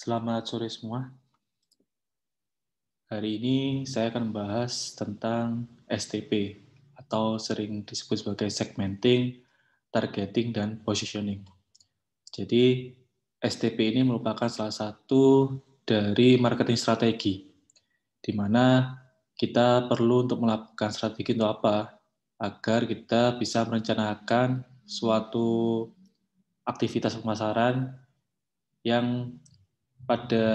Selamat sore semua. Hari ini saya akan membahas tentang STP atau sering disebut sebagai segmenting, targeting, dan positioning. Jadi STP ini merupakan salah satu dari marketing strategi, di mana kita perlu untuk melakukan strategi untuk apa? Agar kita bisa merencanakan suatu aktivitas pemasaran yang pada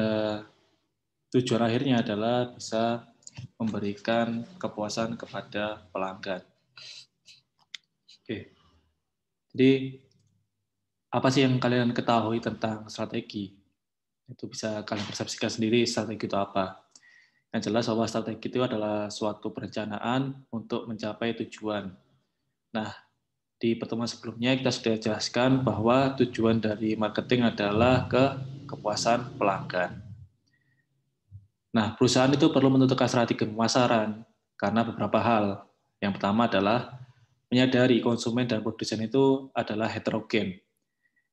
tujuan akhirnya adalah bisa memberikan kepuasan kepada pelanggan. Oke, jadi apa sih yang kalian ketahui tentang strategi? Itu bisa kalian persepsikan sendiri strategi itu apa. Yang jelas bahwa strategi itu adalah suatu perencanaan untuk mencapai tujuan. Nah, di pertemuan sebelumnya kita sudah jelaskan bahwa tujuan dari marketing adalah kepuasan pelanggan. Nah, perusahaan itu perlu menentukan strategi pemasaran karena beberapa hal. Yang pertama adalah menyadari konsumen dan produsen itu adalah heterogen.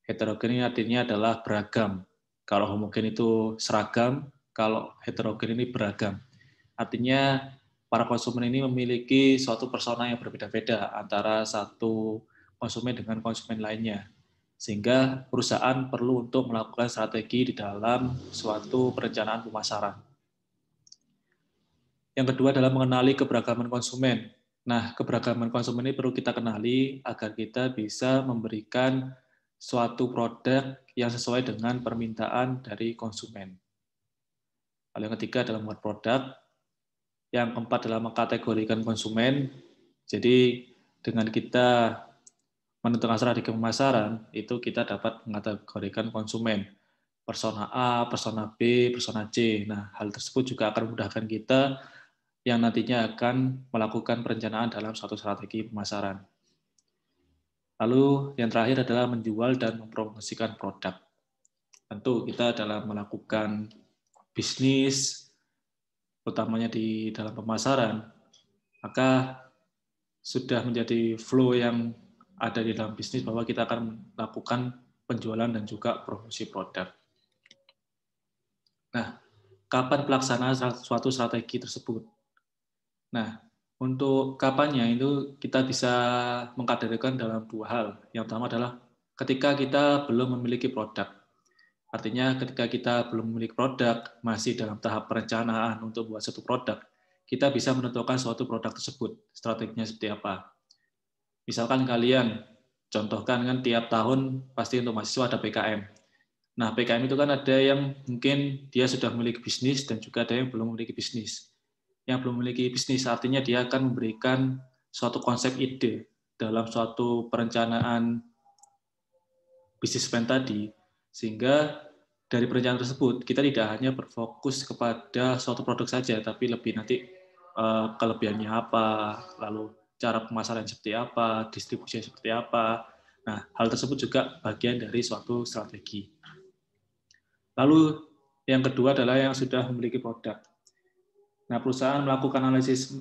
Heterogen ini artinya adalah beragam. Kalau homogen itu seragam, kalau heterogen ini beragam. Artinya para konsumen ini memiliki suatu persona yang berbeda-beda antara satu konsumen dengan konsumen lainnya. Sehingga perusahaan perlu untuk melakukan strategi di dalam suatu perencanaan pemasaran. Yang kedua adalah mengenali keberagaman konsumen. Nah, keberagaman konsumen ini perlu kita kenali agar kita bisa memberikan suatu produk yang sesuai dengan permintaan dari konsumen. Lalu yang ketiga adalah membuat produk. Yang keempat adalah mengkategorikan konsumen. Jadi dengan kita menentukan strategi pemasaran, itu kita dapat mengkategorikan konsumen. Persona A, persona B, persona C. Nah, hal tersebut juga akan memudahkan kita yang nantinya akan melakukan perencanaan dalam suatu strategi pemasaran. Lalu yang terakhir adalah menjual dan mempromosikan produk. Tentu kita dalam melakukan bisnis, utamanya di dalam pemasaran, maka sudah menjadi flow yang ada di dalam bisnis bahwa kita akan melakukan penjualan dan juga promosi produk. Nah, kapan pelaksanaan suatu strategi tersebut? Nah, untuk kapannya itu kita bisa mengkategorikan dalam dua hal. Yang pertama adalah ketika kita belum memiliki produk. Artinya ketika kita belum memiliki produk, masih dalam tahap perencanaan untuk buat satu produk, kita bisa menentukan suatu produk tersebut, strateginya seperti apa. Misalkan kalian, contohkan kan tiap tahun pasti untuk mahasiswa ada PKM. Nah, PKM itu kan ada yang mungkin dia sudah memiliki bisnis dan juga ada yang belum memiliki bisnis. Yang belum memiliki bisnis artinya dia akan memberikan suatu konsep ide dalam suatu perencanaan bisnis plan tadi, sehingga dari perencanaan tersebut kita tidak hanya berfokus kepada suatu produk saja, tapi lebih nanti kelebihannya apa, lalu cara pemasaran seperti apa, distribusi seperti apa. Nah, hal tersebut juga bagian dari suatu strategi. Lalu yang kedua adalah yang sudah memiliki produk. Nah, perusahaan melakukan analisis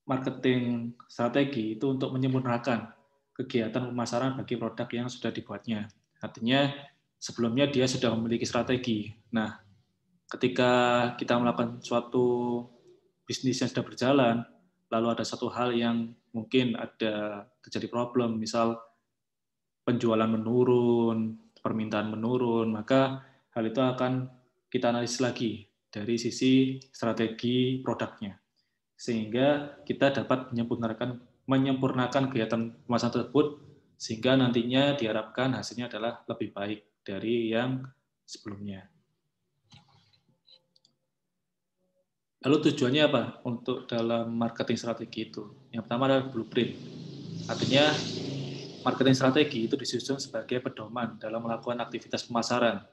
marketing strategi itu untuk menyempurnakan kegiatan pemasaran bagi produk yang sudah dibuatnya. Artinya sebelumnya dia sudah memiliki strategi. Nah, ketika kita melakukan suatu bisnis yang sudah berjalan, lalu ada satu hal yang mungkin ada terjadi problem, misal penjualan menurun, permintaan menurun, maka hal itu akan kita analisis lagi dari sisi strategi produknya. Sehingga kita dapat menyempurnakan kegiatan pemasaran tersebut, sehingga nantinya diharapkan hasilnya adalah lebih baik dari yang sebelumnya. Lalu tujuannya apa untuk dalam marketing strategi itu? Yang pertama adalah blueprint. Artinya marketing strategi itu disusun sebagai pedoman dalam melakukan aktivitas pemasaran.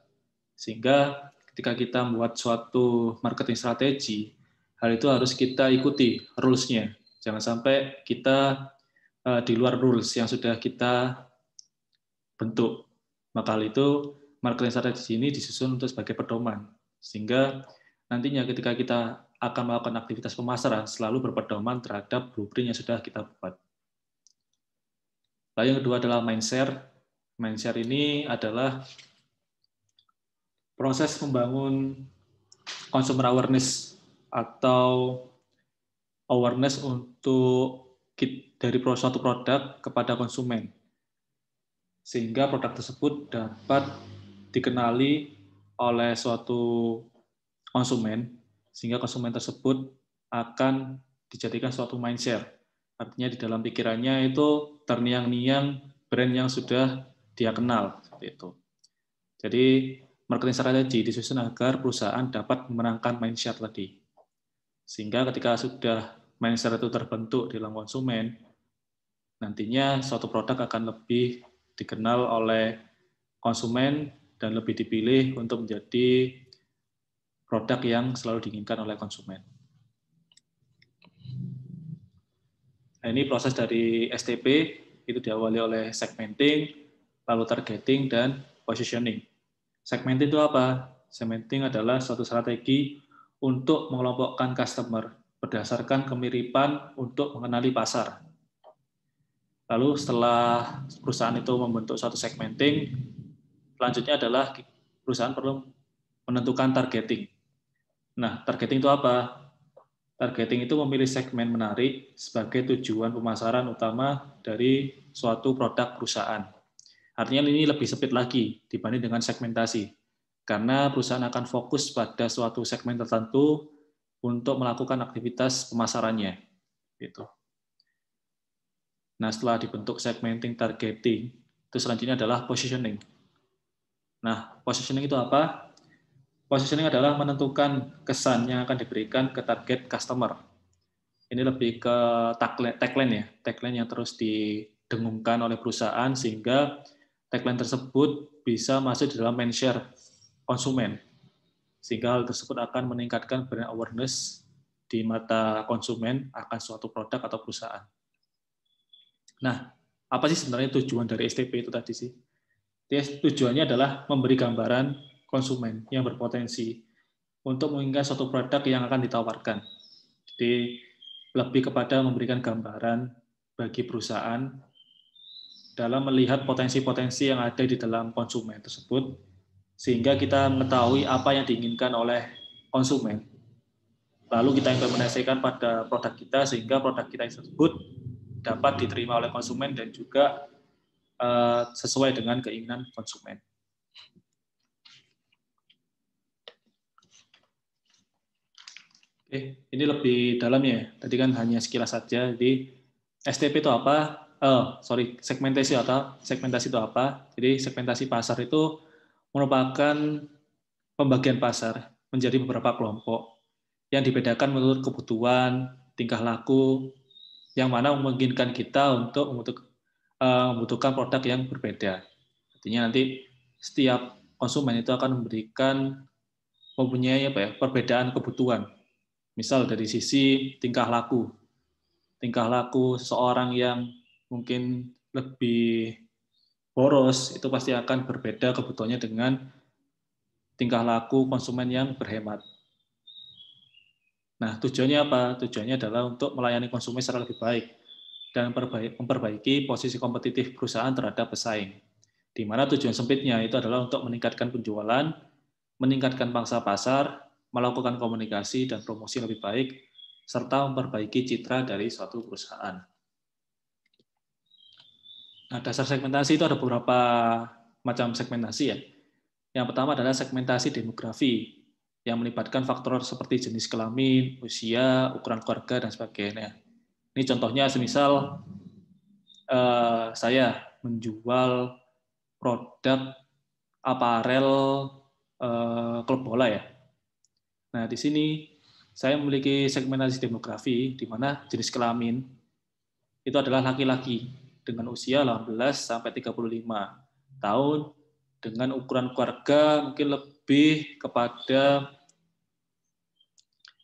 Sehingga ketika kita membuat suatu marketing strategi, hal itu harus kita ikuti rules-nya. Jangan sampai kita di luar rules yang sudah kita bentuk. Maka hal itu marketing strategi ini disusun untuk sebagai pedoman. Sehingga nantinya ketika kita akan melakukan aktivitas pemasaran selalu berpedoman terhadap blueprint yang sudah kita buat. Lalu yang kedua adalah mindshare. Mindshare ini adalah proses membangun consumer awareness atau awareness untuk dari suatu produk kepada konsumen, sehingga produk tersebut dapat dikenali oleh suatu konsumen, sehingga konsumen tersebut akan dijadikan suatu mindshare. Artinya di dalam pikirannya itu terngiang-ngiang brand yang sudah dia kenal, seperti itu. Jadi marketing strategi disusun agar perusahaan dapat memenangkan mindshare tadi. Sehingga ketika sudah mindshare itu terbentuk di dalam konsumen, nantinya suatu produk akan lebih dikenal oleh konsumen dan lebih dipilih untuk menjadi produk yang selalu diinginkan oleh konsumen. Nah, ini proses dari STP, itu diawali oleh segmenting, lalu targeting, dan positioning. Segmenting itu apa? Segmenting adalah suatu strategi untuk mengelompokkan customer berdasarkan kemiripan untuk mengenali pasar. Lalu setelah perusahaan itu membentuk suatu segmenting, selanjutnya adalah perusahaan perlu menentukan targeting. Nah, targeting itu apa? Targeting itu memilih segmen menarik sebagai tujuan pemasaran utama dari suatu produk perusahaan. Artinya ini lebih sempit lagi dibanding dengan segmentasi. Karena perusahaan akan fokus pada suatu segmen tertentu untuk melakukan aktivitas pemasarannya. Gitu. Nah, setelah dibentuk segmenting targeting, itu selanjutnya adalah positioning. Nah, positioning itu apa? Positioning adalah menentukan kesan yang akan diberikan ke target customer. Ini lebih ke tagline ya, tagline yang terus didengungkan oleh perusahaan sehingga tagline tersebut bisa masuk di dalam mindshare konsumen. Sehingga hal tersebut akan meningkatkan brand awareness di mata konsumen akan suatu produk atau perusahaan. Nah, apa sih sebenarnya tujuan dari STP itu tadi sih? Tujuannya adalah memberi gambaran konsumen yang berpotensi untuk menginginkan suatu produk yang akan ditawarkan. Jadi lebih kepada memberikan gambaran bagi perusahaan dalam melihat potensi-potensi yang ada di dalam konsumen tersebut, sehingga kita mengetahui apa yang diinginkan oleh konsumen. Lalu kita implementasikan pada produk kita, sehingga produk kita tersebut dapat diterima oleh konsumen dan juga sesuai dengan keinginan konsumen. Oke, ini lebih dalam ya. Tadi kan hanya sekilas saja. Jadi STP itu apa? Segmentasi itu apa? Jadi segmentasi pasar itu merupakan pembagian pasar menjadi beberapa kelompok yang dibedakan menurut kebutuhan, tingkah laku, yang mana memungkinkan kita untuk membutuhkan produk yang berbeda. Artinya nanti setiap konsumen itu akan mempunyai perbedaan kebutuhan. Misal dari sisi tingkah laku seseorang yang mungkin lebih boros itu pasti akan berbeda kebutuhannya dengan tingkah laku konsumen yang berhemat. Nah, tujuannya apa? Tujuannya adalah untuk melayani konsumen secara lebih baik dan memperbaiki posisi kompetitif perusahaan terhadap pesaing. Di mana tujuan sempitnya itu adalah untuk meningkatkan penjualan, meningkatkan pangsa pasar, melakukan komunikasi dan promosi lebih baik, serta memperbaiki citra dari suatu perusahaan. Nah, dasar segmentasi itu ada beberapa macam segmentasi ya. Yang pertama adalah segmentasi demografi yang melibatkan faktor seperti jenis kelamin, usia, ukuran keluarga, dan sebagainya. Ini contohnya semisal saya menjual produk aparel klub bola ya. Nah, di sini saya memiliki segmentasi demografi di mana jenis kelamin itu adalah laki-laki dengan usia 18 sampai 35 tahun dengan ukuran keluarga mungkin lebih kepada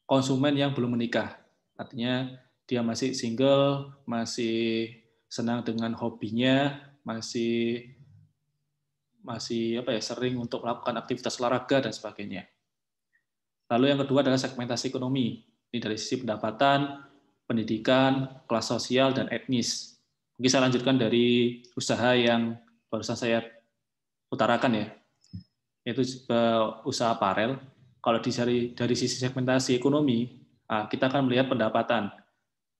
konsumen yang belum menikah. Artinya dia masih single, masih senang dengan hobinya, masih sering untuk melakukan aktivitas olahraga dan sebagainya. Lalu yang kedua adalah segmentasi ekonomi. Ini dari sisi pendapatan, pendidikan, kelas sosial, dan etnis. Mungkin saya lanjutkan dari usaha yang barusan saya utarakan ya. yaitu usaha aparel. Kalau dari sisi segmentasi ekonomi, kita akan melihat pendapatan.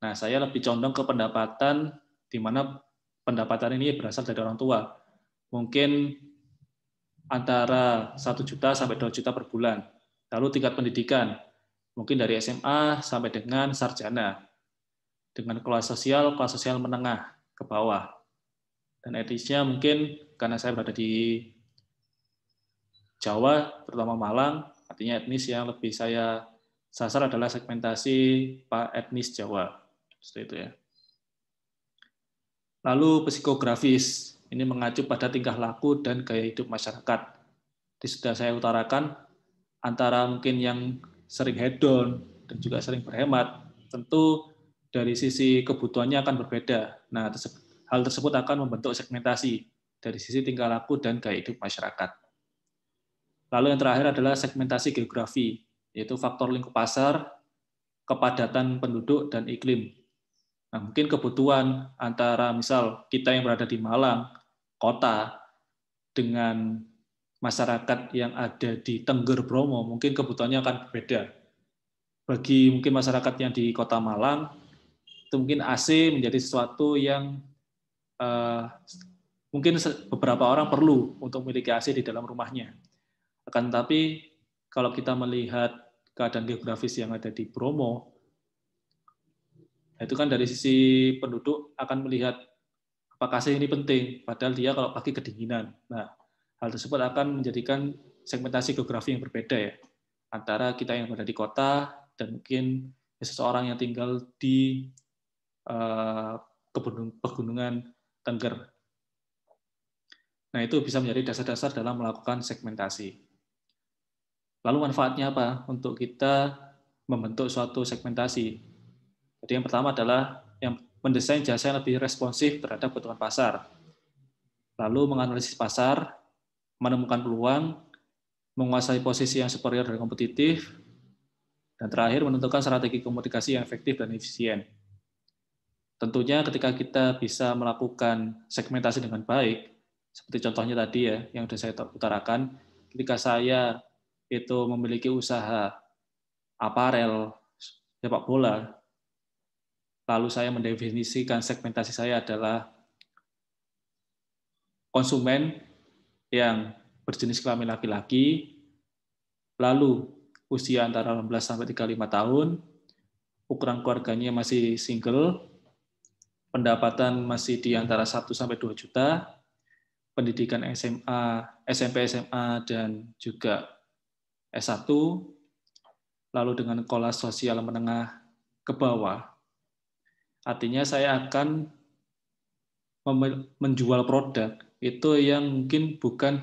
Nah, saya lebih condong ke pendapatan, di mana pendapatan ini berasal dari orang tua. Mungkin antara 1 juta sampai 2 juta per bulan. Lalu tingkat pendidikan, mungkin dari SMA sampai dengan sarjana. Dengan kelas sosial menengah ke bawah. Dan etnisnya mungkin karena saya berada di Jawa, terutama Malang, artinya etnis yang lebih saya sasar adalah segmentasi etnis Jawa. Seperti itu ya. Lalu psikografis, ini mengacu pada tingkah laku dan gaya hidup masyarakat. Sudah saya utarakan, antara mungkin yang sering hedon dan juga sering berhemat, tentu dari sisi kebutuhannya akan berbeda. Nah, hal tersebut akan membentuk segmentasi dari sisi tingkah laku dan gaya hidup masyarakat. Lalu yang terakhir adalah segmentasi geografi, yaitu faktor lingkup pasar, kepadatan penduduk, dan iklim. Nah, mungkin kebutuhan antara misal kita yang berada di Malang, kota, dengan masyarakat yang ada di Tengger Bromo, mungkin kebutuhannya akan berbeda. Bagi mungkin masyarakat yang di kota Malang, itu mungkin AC menjadi sesuatu yang mungkin beberapa orang perlu untuk memiliki AC di dalam rumahnya. Akan tetapi kalau kita melihat keadaan geografis yang ada di Bromo, itu kan dari sisi penduduk akan melihat apakah AC ini penting, padahal dia kalau pagi kedinginan. Nah, hal tersebut akan menjadikan segmentasi geografi yang berbeda ya, antara kita yang berada di kota dan mungkin seseorang yang tinggal di pegunungan Tengger. Nah, itu bisa menjadi dasar-dasar dalam melakukan segmentasi. Lalu manfaatnya apa untuk kita membentuk suatu segmentasi? Jadi yang pertama adalah yang mendesain jasa yang lebih responsif terhadap kebutuhan pasar. Lalu menganalisis pasar, menemukan peluang, menguasai posisi yang superior dan kompetitif, dan terakhir menentukan strategi komunikasi yang efektif dan efisien. Tentunya ketika kita bisa melakukan segmentasi dengan baik, seperti contohnya tadi ya, yang sudah saya utarakan, ketika saya itu memiliki usaha aparel, sepak bola, lalu saya mendefinisikan segmentasi saya adalah konsumen yang berjenis kelamin laki-laki, lalu usia antara 18 sampai 35 tahun, ukuran keluarganya masih single, pendapatan masih di antara 1 sampai 2 juta, pendidikan SMA, SMP, SMA, dan juga S1, lalu dengan kelas sosial menengah ke bawah. Artinya saya akan menjual produk itu yang mungkin bukan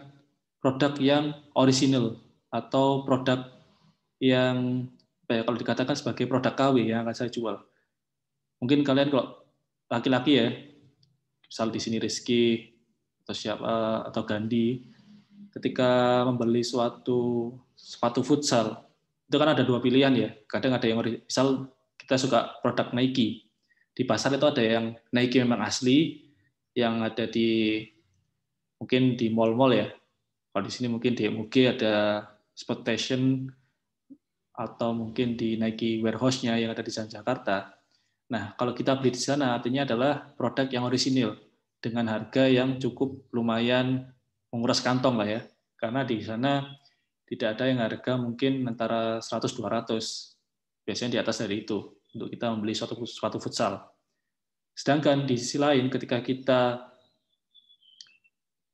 produk yang orisinil atau produk yang kalau dikatakan sebagai produk KW yang akan saya jual. Mungkin kalian kalau laki-laki ya, misal di sini Rizky atau siapa atau Gandhi, ketika membeli suatu sepatu futsal, itu kan ada 2 pilihan ya. Kadang ada yang misal kita suka produk Nike. Di pasar itu ada yang Nike memang asli, yang ada di mungkin di mall-mall ya. Kalau di sini mungkin di MUG ada Sportation atau mungkin di Nike warehouse-nya yang ada di Jakarta. Nah, kalau kita beli di sana artinya adalah produk yang orisinil dengan harga yang cukup lumayan menguras kantong lah ya. Karena di sana tidak ada yang harga mungkin antara 100-200. Biasanya di atas dari itu untuk kita membeli suatu futsal. Sedangkan di sisi lain ketika kita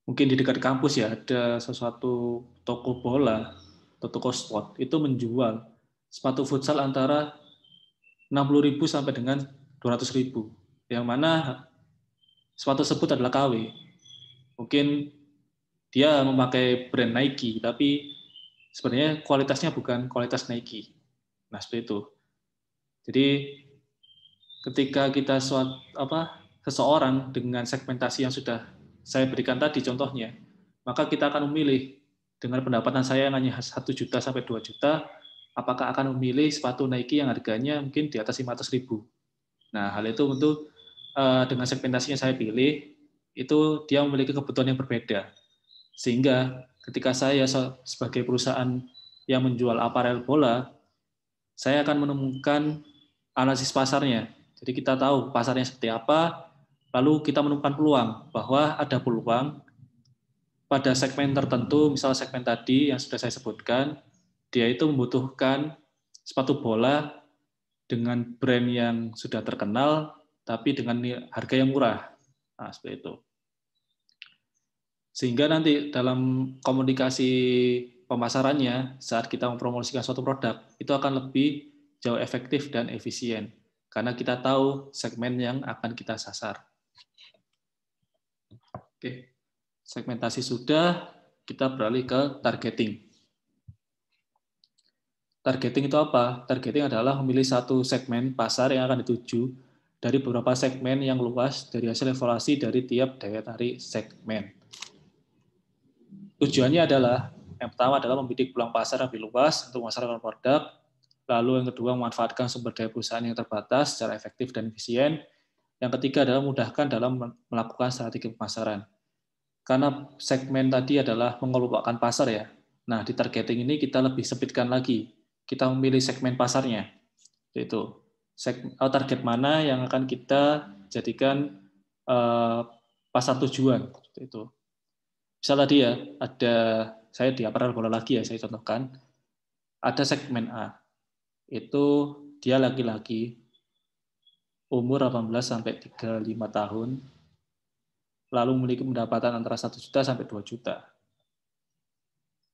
mungkin di dekat kampus ya ada sesuatu toko bola atau toko sport itu menjual sepatu futsal antara 60.000 sampai dengan 200.000, yang mana sepatu tersebut adalah KW. Mungkin dia memakai brand Nike, tapi sebenarnya kualitasnya bukan kualitas Nike. Nah, seperti itu. Jadi ketika kita seseorang dengan segmentasi yang sudah saya berikan tadi contohnya, maka kita akan memilih dengan pendapatan saya yang hanya 1 juta sampai 2 juta, apakah akan memilih sepatu Nike yang harganya mungkin di atas 500.000. Nah, hal itu tentu dengan segmentasi yang saya pilih, itu dia memiliki kebutuhan yang berbeda. Sehingga ketika saya sebagai perusahaan yang menjual aparel bola, saya akan menemukan analisis pasarnya. Jadi kita tahu pasarnya seperti apa, lalu kita menemukan peluang, bahwa ada peluang pada segmen tertentu, misal segmen tadi yang sudah saya sebutkan, dia itu membutuhkan sepatu bola dengan brand yang sudah terkenal, tapi dengan harga yang murah. Nah, seperti itu. Sehingga nanti dalam komunikasi pemasarannya, saat kita mempromosikan suatu produk, itu akan lebih jauh efektif dan efisien. Karena kita tahu segmen yang akan kita sasar. Oke, segmentasi sudah, kita beralih ke targeting. Targeting itu apa? Targeting adalah memilih satu segmen pasar yang akan dituju dari beberapa segmen yang luas dari hasil evaluasi dari tiap daya tarik segmen. Tujuannya adalah, yang pertama adalah membidik peluang pasar yang lebih luas untuk memasarkan produk, lalu yang kedua memanfaatkan sumber daya perusahaan yang terbatas secara efektif dan efisien, yang ketiga adalah memudahkan dalam melakukan strategi pemasaran. Karena segmen tadi adalah mengelompokkan pasar ya, nah di targeting ini kita lebih sempitkan lagi, kita memilih segmen pasarnya, yaitu target mana yang akan kita jadikan pasar tujuan. Itu. Misal tadi ya, ada saya di aparel bola lagi ya, saya contohkan, ada segmen A, itu dia laki-laki, umur 18 sampai 35 tahun, lalu memiliki pendapatan antara 1 juta sampai 2 juta.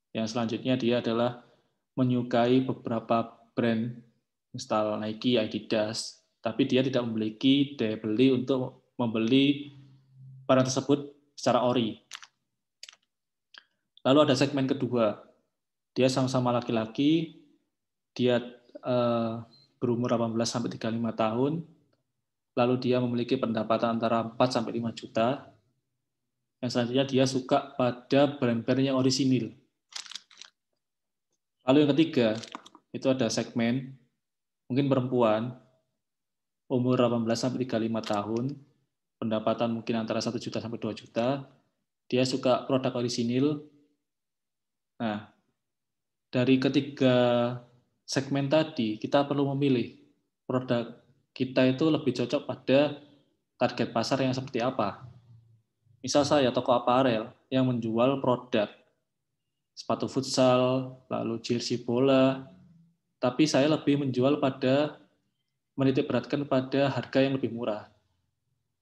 Yang selanjutnya dia adalah menyukai beberapa brand, misal Nike, Adidas, tapi dia tidak memiliki daya beli untuk membeli barang tersebut secara ori. Lalu ada segmen kedua, dia sama-sama laki-laki, dia berumur 18 sampai 35 tahun, lalu dia memiliki pendapatan antara 4 sampai 5 juta. Yang selanjutnya dia suka pada brand-brand yang orisinil. Lalu yang ketiga, itu ada segmen mungkin perempuan, umur 18 sampai 35 tahun, pendapatan mungkin antara 1 juta sampai 2 juta, dia suka produk orisinil. Nah, dari ketiga segmen tadi, kita perlu memilih produk kita itu lebih cocok pada target pasar yang seperti apa. Misal saya toko aparel yang menjual produk sepatu futsal, lalu jersey bola, tapi saya lebih menjual pada menitikberatkan pada harga yang lebih murah.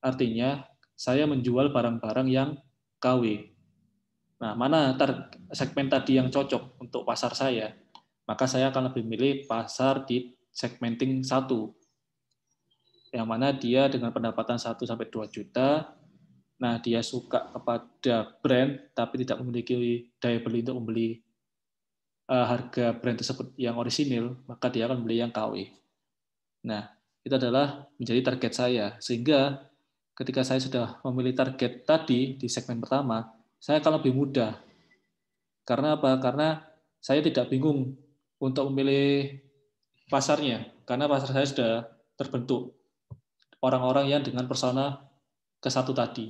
Artinya, saya menjual barang-barang yang KW. Nah, mana segmen tadi yang cocok untuk pasar saya? Maka saya akan lebih milih pasar di segmenting 1, yang mana dia dengan pendapatan 1 sampai 2 juta. Nah, dia suka kepada brand tapi tidak memiliki daya beli untuk membeli harga brand tersebut yang orisinil, maka dia akan beli yang KW. Nah, itu adalah menjadi target saya. Sehingga ketika saya sudah memilih target tadi di segmen pertama, saya akan lebih mudah. Karena apa? Karena saya tidak bingung untuk memilih pasarnya, karena pasar saya sudah terbentuk orang-orang yang dengan persona ke-1 tadi.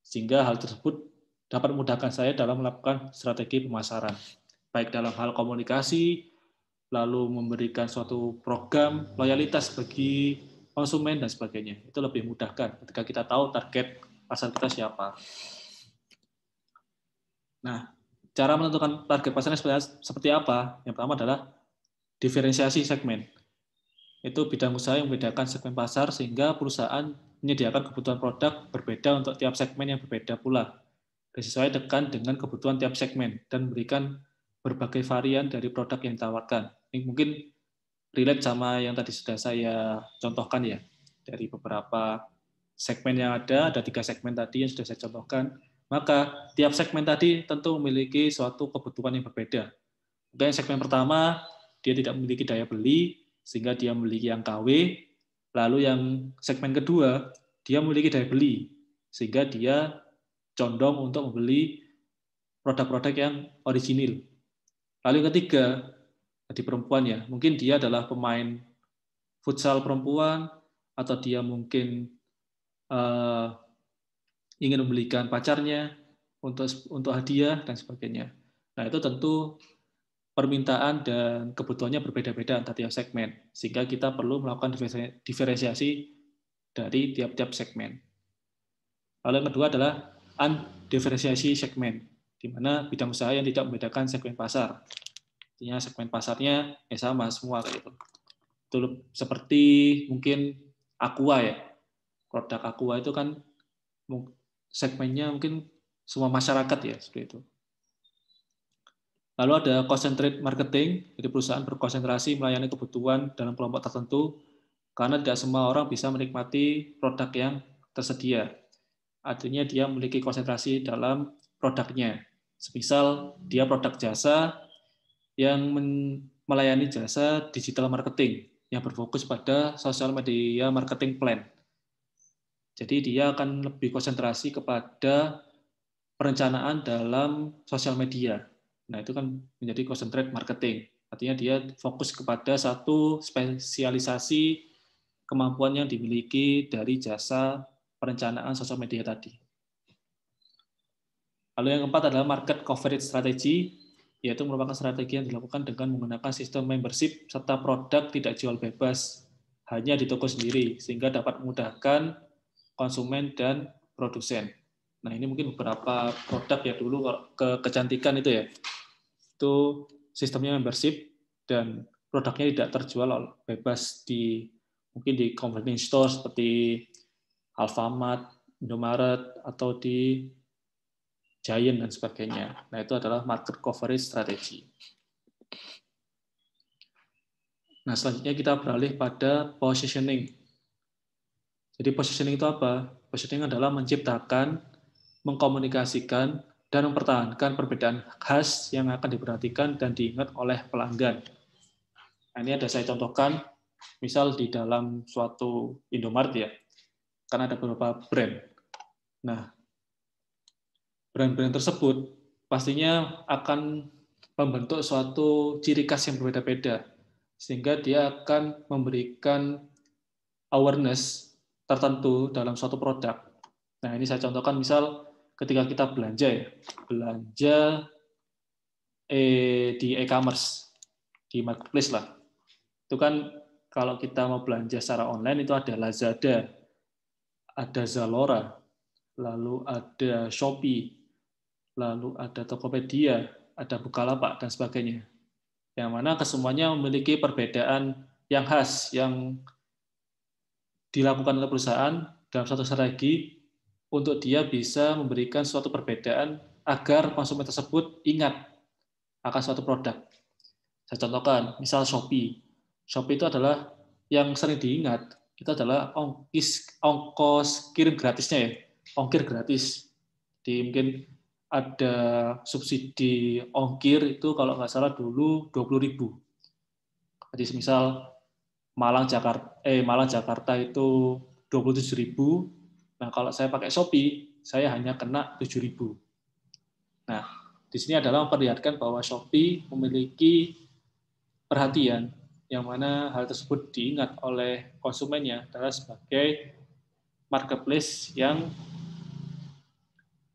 Sehingga hal tersebut dapat memudahkan saya dalam melakukan strategi pemasaran. Baik dalam hal komunikasi, lalu memberikan suatu program loyalitas bagi konsumen dan sebagainya. Itu lebih memudahkan ketika kita tahu target pasar kita siapa. Nah, cara menentukan target pasarnya seperti apa? Yang pertama adalah diferensiasi segmen. Itu bidang usaha yang membedakan segmen pasar sehingga perusahaan menyediakan kebutuhan produk berbeda untuk tiap segmen yang berbeda pula, disesuaikan dengan kebutuhan tiap segmen dan memberikan berbagai varian dari produk yang ditawarkan. Ini mungkin relate sama yang tadi sudah saya contohkan ya, dari beberapa segmen yang ada 3 segmen tadi yang sudah saya contohkan. Maka tiap segmen tadi tentu memiliki suatu kebutuhan yang berbeda. Mungkin segmen pertama dia tidak memiliki daya beli, sehingga dia memiliki yang KW, lalu yang segmen kedua, dia memiliki daya beli, sehingga dia condong untuk membeli produk-produk yang orisinil. Lalu yang ketiga, di perempuan ya, mungkin dia adalah pemain futsal perempuan, atau dia mungkin ingin membelikan pacarnya untuk hadiah, dan sebagainya. Nah, itu tentu permintaan dan kebutuhannya berbeda-beda antar tiap segmen, sehingga kita perlu melakukan diferensiasi dari tiap-tiap segmen. Lalu yang kedua adalah undiferensiasi segmen, di mana bidang usaha yang tidak membedakan segmen pasar. Artinya segmen pasarnya sama semua kayak gitu. Itu seperti mungkin Aqua ya. Produk Aqua itu kan segmennya mungkin semua masyarakat ya, seperti itu. Lalu ada concentrate marketing, jadi perusahaan berkonsentrasi melayani kebutuhan dalam kelompok tertentu, karena tidak semua orang bisa menikmati produk yang tersedia. Artinya dia memiliki konsentrasi dalam produknya. Semisal dia produk jasa yang melayani jasa digital marketing, yang berfokus pada social media marketing plan. Jadi dia akan lebih konsentrasi kepada perencanaan dalam sosial media. Nah, itu kan menjadi concentrate marketing. Artinya dia fokus kepada satu spesialisasi kemampuan yang dimiliki dari jasa perencanaan sosial media tadi. Lalu yang keempat adalah market coverage strategy, yaitu merupakan strategi yang dilakukan dengan menggunakan sistem membership serta produk tidak jual bebas hanya di toko sendiri, sehingga dapat memudahkan konsumen dan produsen. Nah, ini mungkin beberapa produk ya dulu kecantikan itu ya. Itu sistemnya membership dan produknya tidak terjual bebas mungkin di convenience store seperti Alfamart, Indomaret atau di Giant dan sebagainya. Nah, itu adalah market coverage strategy. Nah, selanjutnya kita beralih pada positioning. Jadi positioning itu apa? Positioning adalah menciptakan, mengkomunikasikan, dan mempertahankan perbedaan khas yang akan diperhatikan dan diingat oleh pelanggan. Nah, ini ada saya contohkan, misal di dalam suatu Indomaret ya, kan ada beberapa brand. Nah, brand-brand tersebut pastinya akan membentuk suatu ciri khas yang berbeda-beda, sehingga dia akan memberikan awareness tertentu dalam suatu produk. Nah, ini saya contohkan misal ketika kita belanja ya, belanja di e-commerce, di marketplace lah. Itu kan kalau kita mau belanja secara online itu ada Lazada, ada Zalora, lalu ada Shopee, lalu ada Tokopedia, ada Bukalapak, dan sebagainya. Yang mana kesemuanya memiliki perbedaan yang khas, yang dilakukan oleh perusahaan dalam suatu strategi untuk dia bisa memberikan suatu perbedaan agar konsumen tersebut ingat akan suatu produk. Saya contohkan, misal Shopee. Shopee itu adalah yang sering diingat, itu adalah ongkos kirim gratisnya ya, ongkir gratis. Di mungkin ada subsidi ongkir itu kalau nggak salah dulu 20.000. Jadi semisal Malang Jakarta itu 27.000. Nah, kalau saya pakai Shopee, saya hanya kena 7.000. Nah, di sini adalah memperlihatkan bahwa Shopee memiliki perhatian yang mana hal tersebut diingat oleh konsumennya adalah sebagai marketplace yang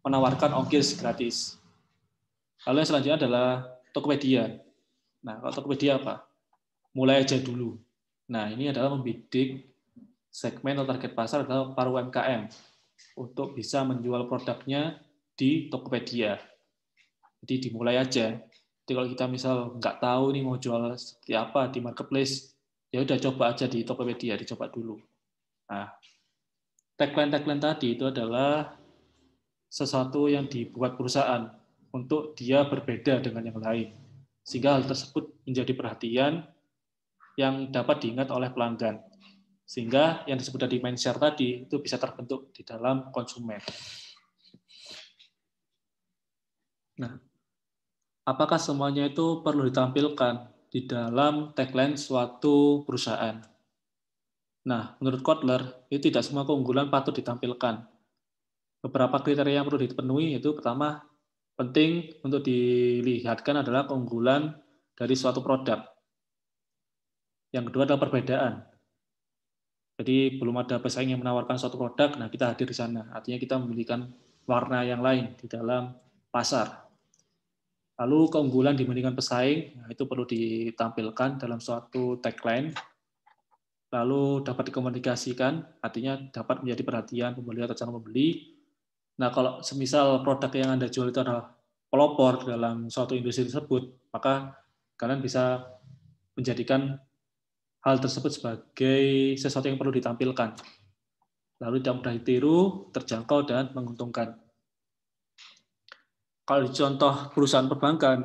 menawarkan ongkir gratis. Lalu yang selanjutnya adalah Tokopedia. Nah, kalau Tokopedia apa? Mulai aja dulu. Nah, ini adalah membidik segmen atau target pasar adalah para UMKM untuk bisa menjual produknya di Tokopedia. Jadi dimulai aja. Jadi kalau kita misal nggak tahu nih mau jual seperti apa di marketplace, ya udah coba aja di Tokopedia, dicoba dulu. Nah, tagline tadi itu adalah sesuatu yang dibuat perusahaan untuk dia berbeda dengan yang lain. Sehingga hal tersebut menjadi perhatian yang dapat diingat oleh pelanggan. Sehingga yang disebut tadi mindshare tadi itu bisa terbentuk di dalam konsumen. Nah, apakah semuanya itu perlu ditampilkan di dalam tagline suatu perusahaan? Nah, menurut Kotler, itu tidak semua keunggulan patut ditampilkan. Beberapa kriteria yang perlu dipenuhi yaitu pertama, penting untuk dilihatkan adalah keunggulan dari suatu produk. Yang kedua adalah perbedaan. Jadi belum ada pesaing yang menawarkan suatu produk, nah kita hadir di sana. Artinya kita memiliki warna yang lain di dalam pasar. Lalu keunggulan dibandingkan pesaing, nah itu perlu ditampilkan dalam suatu tagline. Lalu dapat dikomunikasikan, artinya dapat menjadi perhatian pembeli atau calon pembeli. Nah, kalau semisal produk yang Anda jual itu adalah pelopor dalam suatu industri tersebut, maka kalian bisa menjadikan hal tersebut sebagai sesuatu yang perlu ditampilkan. Lalu tidak mudah ditiru, terjangkau, dan menguntungkan. Kalau di contoh perusahaan perbankan,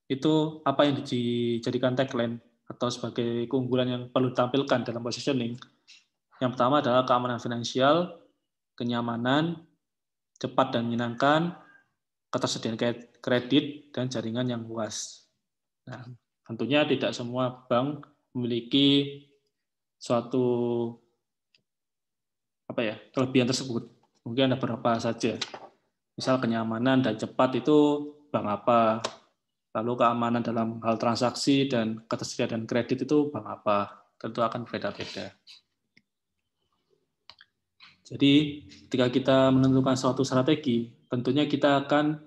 itu apa yang dijadikan tagline atau sebagai keunggulan yang perlu ditampilkan dalam positioning? Yang pertama adalah keamanan finansial, kenyamanan, cepat dan menyenangkan, ketersediaan kredit, dan jaringan yang luas. Nah, tentunya tidak semua bank memiliki suatu kelebihan tersebut. Mungkin ada beberapa saja. Misal kenyamanan dan cepat itu bank apa, lalu keamanan dalam hal transaksi dan ketersediaan kredit itu bank apa, tentu akan berbeda-beda. Jadi ketika kita menentukan suatu strategi, tentunya kita akan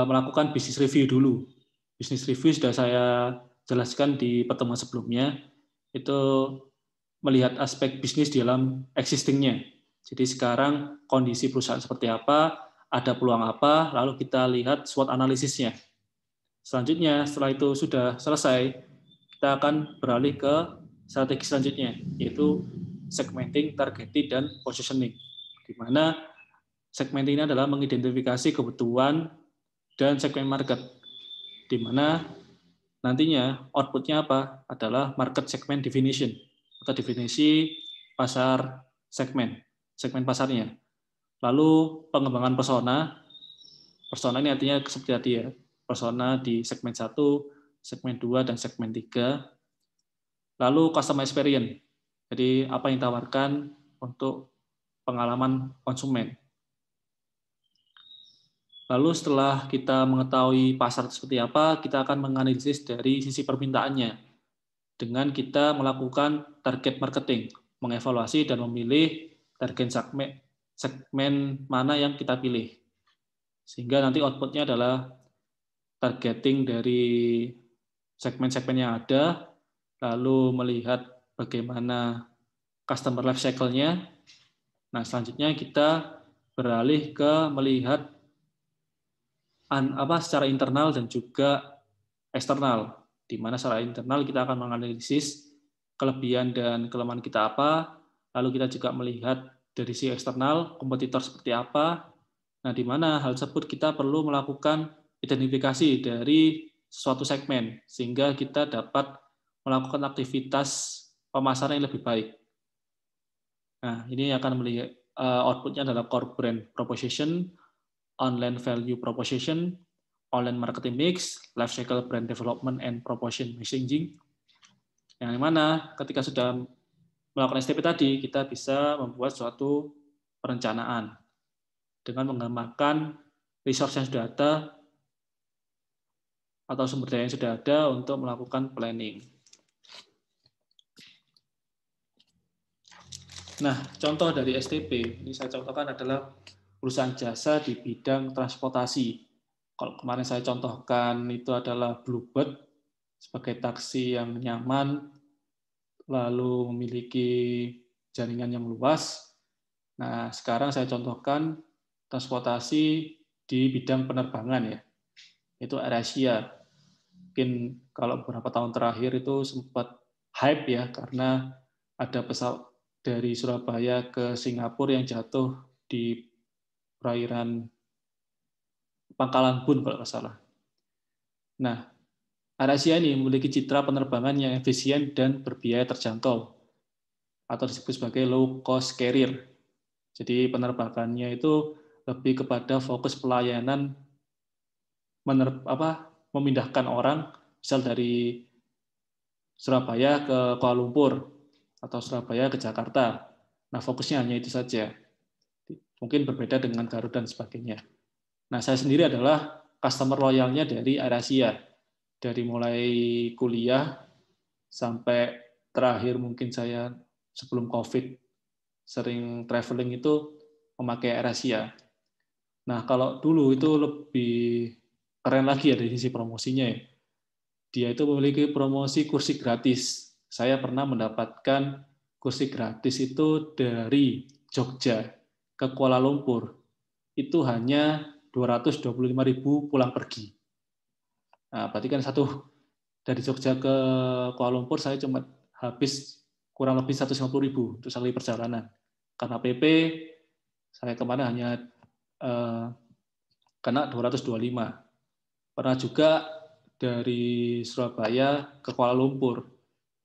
melakukan business review dulu. Business review sudah saya jelaskan di pertemuan sebelumnya, itu melihat aspek bisnis di dalam existing-nya. Jadi sekarang kondisi perusahaan seperti apa, ada peluang apa, lalu kita lihat SWOT analisisnya. Selanjutnya, setelah itu sudah selesai, kita akan beralih ke strategi selanjutnya, yaitu segmenting, targeting, dan positioning. Di mana segmenting ini adalah mengidentifikasi kebutuhan dan segmen market, di mana nantinya output-nya apa? Adalah market segment definition, atau definisi pasar segmen pasarnya. Lalu pengembangan persona ini artinya seperti tadi ya, persona di segmen 1, segmen 2, dan segmen 3. Lalu customer experience, jadi apa yang ditawarkan untuk pengalaman konsumen. Lalu setelah kita mengetahui pasar seperti apa, kita akan menganalisis dari sisi permintaannya dengan kita melakukan target marketing, mengevaluasi dan memilih target segmen mana yang kita pilih. Sehingga nanti output-nya adalah targeting dari segmen-segmen yang ada, lalu melihat bagaimana customer life cycle-nya. Nah, selanjutnya kita beralih ke melihat secara internal dan juga eksternal, di mana secara internal kita akan menganalisis kelebihan dan kelemahan kita apa, lalu kita juga melihat dari sisi eksternal kompetitor seperti apa. Nah, di mana hal tersebut kita perlu melakukan identifikasi dari suatu segmen sehingga kita dapat melakukan aktivitas pemasaran yang lebih baik. Nah, ini akan melihat output-nya adalah core brand proposition, online value proposition, online marketing mix, life cycle brand development and proposition messaging. Yang mana ketika sudah melakukan STP tadi, kita bisa membuat suatu perencanaan dengan mengembangkan resource yang sudah ada atau sumber daya yang sudah ada untuk melakukan planning. Nah, contoh dari STP, ini saya contohkan adalah perusahaan jasa di bidang transportasi. Kalau kemarin saya contohkan itu adalah Bluebird sebagai taksi yang nyaman, lalu memiliki jaringan yang luas. Nah, sekarang saya contohkan transportasi di bidang penerbangan ya, itu AirAsia. Mungkin kalau beberapa tahun terakhir itu sempat hype ya, karena ada pesawat dari Surabaya ke Singapura yang jatuh di perairan Pangkalan Bun kalau nggak salah. Nah, AirAsia ini memiliki citra penerbangan yang efisien dan berbiaya terjangkau, atau disebut sebagai low cost carrier. Jadi penerbangannya itu lebih kepada fokus pelayanan memindahkan orang, misal dari Surabaya ke Kuala Lumpur atau Surabaya ke Jakarta. Nah, fokusnya hanya itu saja. Mungkin berbeda dengan Garuda dan sebagainya. Nah, saya sendiri adalah customer loyalnya dari AirAsia. Dari mulai kuliah sampai terakhir mungkin saya sebelum COVID sering traveling itu memakai AirAsia. Nah, kalau dulu itu lebih keren lagi ya dari sisi promosinya ya. Dia itu memiliki promosi kursi gratis. Saya pernah mendapatkan kursi gratis itu dari Jogja ke Kuala Lumpur. Itu hanya 225.000 pulang pergi. Nah, berarti kan dari Jogja ke Kuala Lumpur saya cuma habis kurang lebih 150.000 untuk sekali perjalanan. Karena PP saya kemana hanya kena 225. Pernah juga dari Surabaya ke Kuala Lumpur.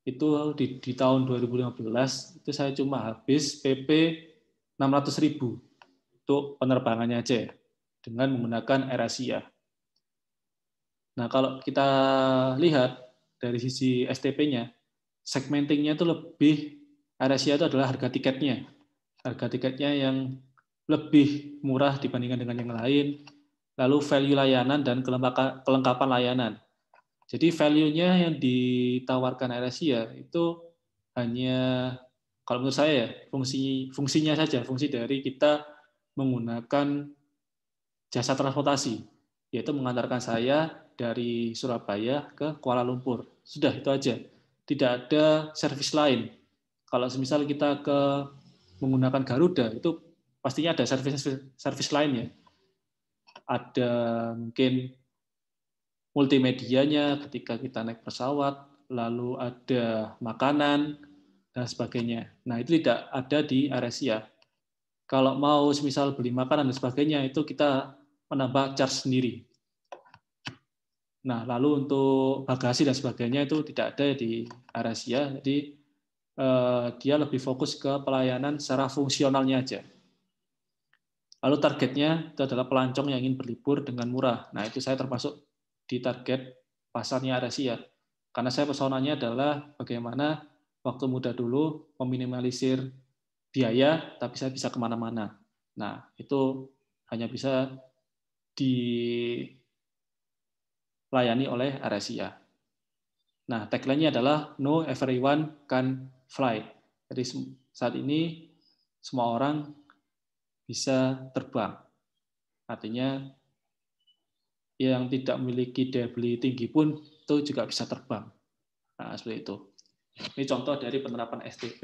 Itu di tahun 2015 itu saya cuma habis PP 600.000 untuk penerbangannya aja dengan menggunakan AirAsia. Nah, kalau kita lihat dari sisi STP-nya, segmentingnya itu lebih, AirAsia itu adalah harga tiketnya. Harga tiketnya yang lebih murah dibandingkan dengan yang lain, lalu value layanan dan kelengkapan layanan. Jadi value-nya yang ditawarkan AirAsia itu hanya, kalau menurut saya ya, fungsinya saja, fungsi dari kita menggunakan jasa transportasi, yaitu mengantarkan saya dari Surabaya ke Kuala Lumpur. Sudah, itu aja. Tidak ada servis lain. Kalau semisal kita menggunakan Garuda, itu pastinya ada servis lainnya. Ada mungkin multimedianya ketika kita naik pesawat, lalu ada makanan, dan sebagainya. Nah, itu tidak ada di AirAsia. Kalau mau semisal beli makanan dan sebagainya, itu kita menambah charge sendiri. Nah, lalu untuk bagasi dan sebagainya itu tidak ada di AirAsia, jadi dia lebih fokus ke pelayanan secara fungsionalnya aja. Lalu targetnya itu adalah pelancong yang ingin berlibur dengan murah. Nah, itu saya termasuk di target pasarnya AirAsia. Karena saya pesonanya adalah bagaimana waktu muda dulu meminimalisir biaya, tapi saya bisa kemana-mana. Nah, itu hanya bisa dilayani oleh AirAsia. Nah, tagline-nya adalah No Everyone Can Fly. Jadi saat ini semua orang bisa terbang. Artinya yang tidak memiliki daya beli tinggi pun itu juga bisa terbang. Nah, seperti itu. Ini contoh dari penerapan STP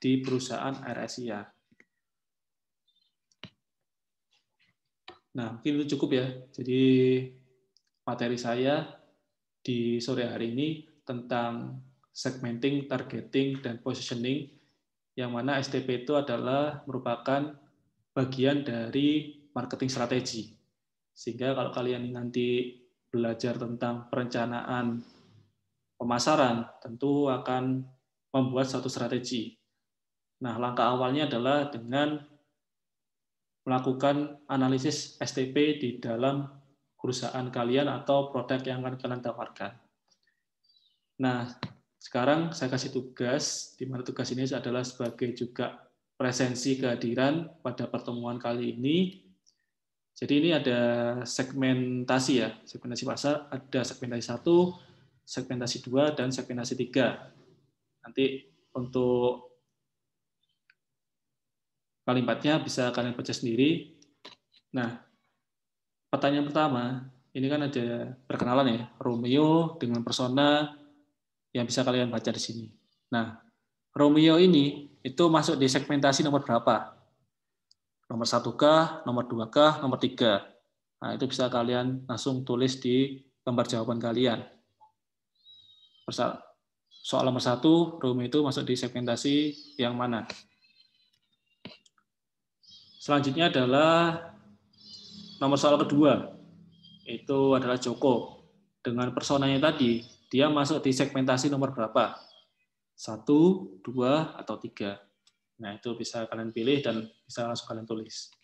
di perusahaan AirAsia. Nah, mungkin itu cukup ya. Jadi materi saya di sore hari ini tentang segmenting, targeting, dan positioning, yang mana STP itu adalah merupakan bagian dari marketing strategi. Sehingga kalau kalian nanti belajar tentang perencanaan pemasaran, tentu akan membuat satu strategi. Nah, langkah awalnya adalah dengan melakukan analisis STP di dalam perusahaan kalian atau produk yang akan kalian tawarkan. Nah, sekarang saya kasih tugas, di mana tugas ini adalah sebagai juga presensi kehadiran pada pertemuan kali ini. Jadi ini ada segmentasi ya, segmentasi pasar, ada segmentasi 1, segmentasi 2, dan segmentasi 3. Nanti untuk kalimatnya bisa kalian baca sendiri. Nah, pertanyaan pertama, ini kan ada perkenalan ya, Romeo dengan persona yang bisa kalian baca di sini. Nah, Romeo ini itu masuk di segmentasi nomor berapa? Nomor 1-kah, nomor 2-kah, nomor 3? Nah, itu bisa kalian langsung tulis di lembar jawaban kalian. Soal nomor 1, Romeo itu masuk di segmentasi yang mana? Selanjutnya adalah nomor soal kedua, itu adalah Joko. Dengan personanya tadi, dia masuk di segmentasi nomor berapa? 1, 2, atau 3? Nah, itu bisa kalian pilih dan bisa langsung kalian tulis.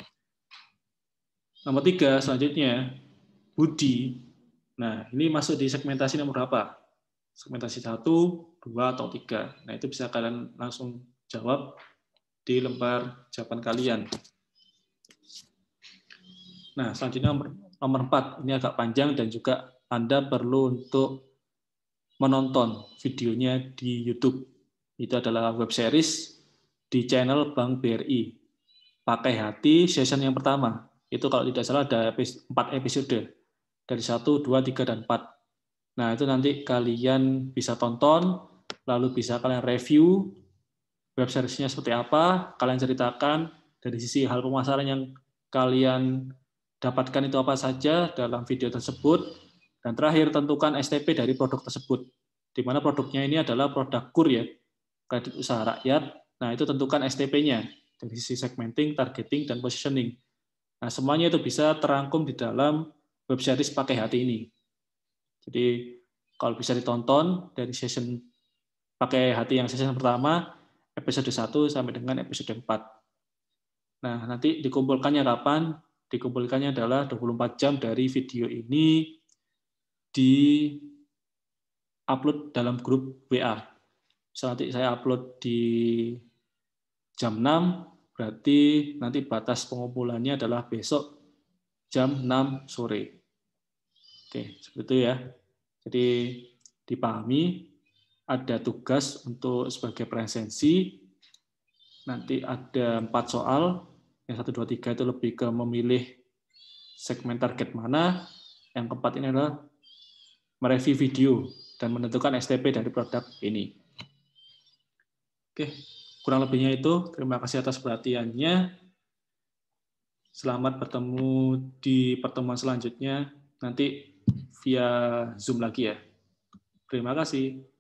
Nomor 3, selanjutnya, Budi. Nah, ini masuk di segmentasi nomor berapa? Segmentasi 1, 2, atau 3. Nah, itu bisa kalian langsung jawab di lembar jawaban kalian. Nah, selanjutnya nomor 4. Ini agak panjang dan juga Anda perlu untuk menonton videonya di YouTube. Itu adalah web series di channel Bank BRI. Pakai Hati season yang pertama. Itu kalau tidak salah ada 4 episode. dari 1, 2, 3, dan 4. Nah, itu nanti kalian bisa tonton, lalu bisa kalian review web service-nya seperti apa, kalian ceritakan dari sisi hal permasalahan yang kalian dapatkan itu apa saja dalam video tersebut, dan terakhir tentukan STP dari produk tersebut, di mana produknya ini adalah produk KUR ya, kredit usaha rakyat. Nah, itu tentukan STP-nya dari sisi segmenting, targeting, dan positioning. Nah, semuanya itu bisa terangkum di dalam web series Pakai Hati ini. Jadi, kalau bisa ditonton dari session Pakai Hati yang session pertama, episode 1 sampai dengan episode 4. Nah, nanti dikumpulkannya kapan? Dikumpulkannya adalah 24 jam dari video ini di-upload dalam grup WA. Misal nanti saya upload di jam 6, berarti nanti batas pengumpulannya adalah besok jam 6 sore. Oke, seperti itu ya. Jadi dipahami, ada tugas untuk sebagai presensi, nanti ada 4 soal, yang 1, 2, 3 itu lebih ke memilih segmen target mana, yang keempat ini adalah mereview video dan menentukan STP dari produk ini. Oke, kurang lebihnya itu. Terima kasih atas perhatiannya. Selamat bertemu di pertemuan selanjutnya, nanti via Zoom lagi ya. Terima kasih.